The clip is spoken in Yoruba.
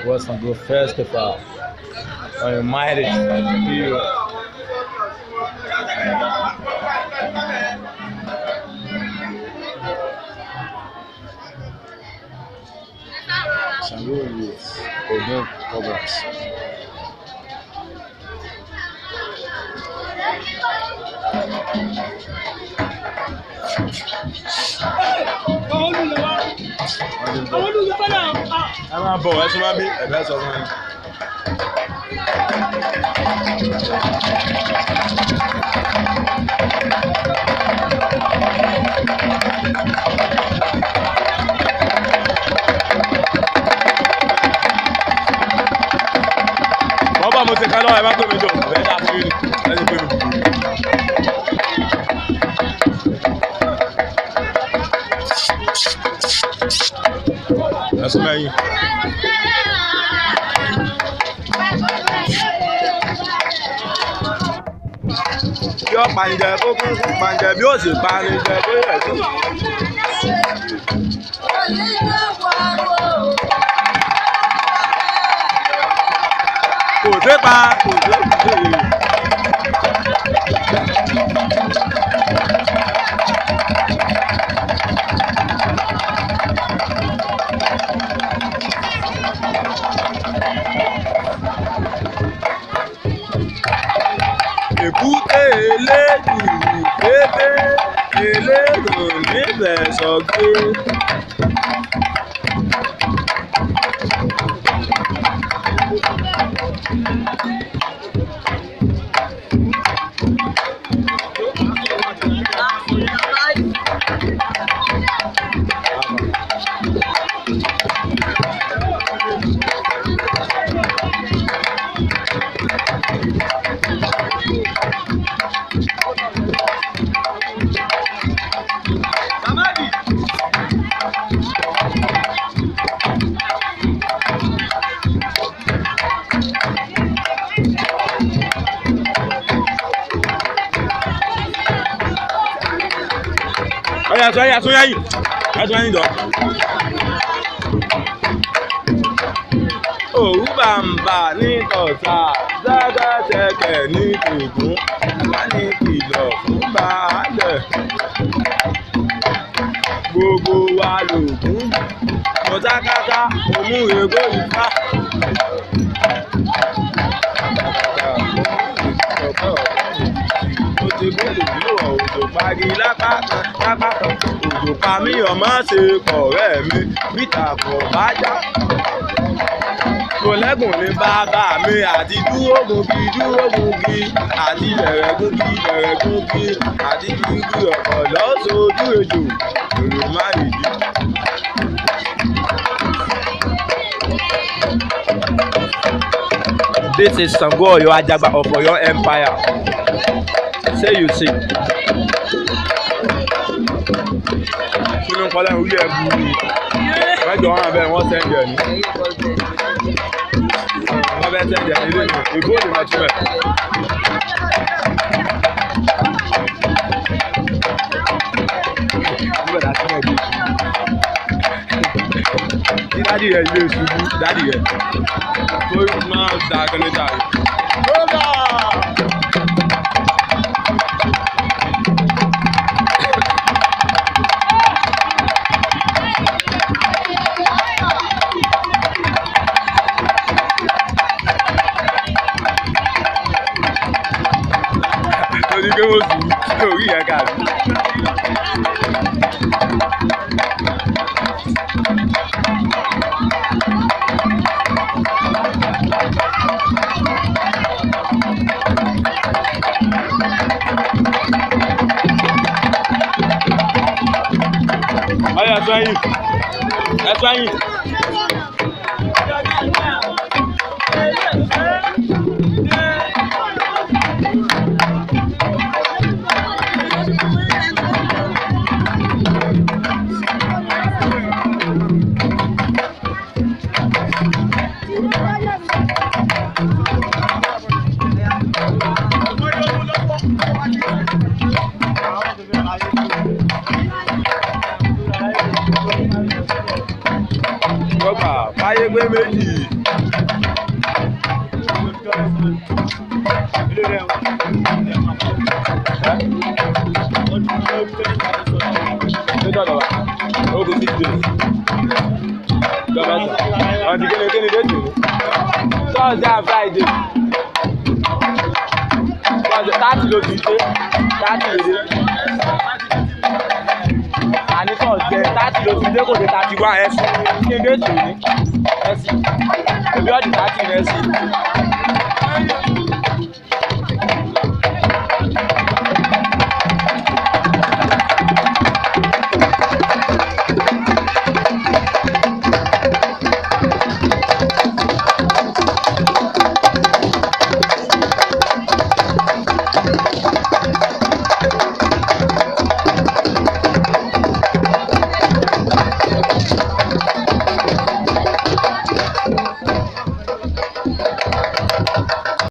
was a good festival. I might here. Salud youth, Ogun Cobras. Ẹ máa bọ̀ ẹ tún máa bí ẹ̀bẹ̀ sọ fún mi. Bọ́bá mo ti ká lọ́wọ́ ẹ má pè mí jọ ẹ dá fún mi ẹ ti pè mí. Ẹ sún mẹ́yìn. Bí ó pàǹjẹ kó kún fún pàǹjẹ bí ó sì pàǹjẹ tó yẹ sí. Kò dé pa kò dé pa. Èkúté elédùn pépé elédùn níbẹ̀ sọ̀gbé. Ọ̀yà sọ́yà yìí jọ. Òwú bàǹbà ní tọ̀sà dáadáa tẹ̀kẹ̀ ní tògún wá ní kìlọ̀ fún baálẹ̀. Gbogbo wa lògún mọ̀tákátá òmù ègbó ìfá. Mo ti gbọ́dọ̀ yíwọ̀ òjò pagi lápá kan òjò pa mí ọmọ ṣe kọ̀rẹ́ mi bíta kọ̀ bá já. Kòlẹ́gùn ní bàbá mi àti dúró gungi àti bẹ̀rẹ̀ gungi àti gungi ọ̀pọ̀ lọ́sọ̀ọ́jú ejò èrò má nìyí. This is Sango Oyo Ajagba of Oyo Empire. Say you see. Kúlù ń kọ́lá ìwúlẹ̀ ẹ̀bù ni. Mẹ́jọ wọn abẹ́ wọn sẹ́ńdẹ̀ ni. Wọ́n bẹ́ sẹ́ńdẹ̀ nílé ni. Ìbò ni wọ́n túmẹ̀. Nígbàdá sílẹ̀ bí. Kí dádì rẹ̀ ilé ìṣubú dádì rẹ̀. Tó máa da akẹ́lẹ́ta rẹ̀. Pé wọ́n sì ní orí yẹn kàrí. Ọ̀yà ẹ̀sọ́ yìí. Thursday and Friday. Thursday 30 ló ti dé 30 ló dé. Àní Thursday 30 ló ti dé kò dé 31 ẹ̀sìn. Kí n dé tù ní ẹ̀sìn. Èbí ọ̀dì 30 ẹ̀sìn.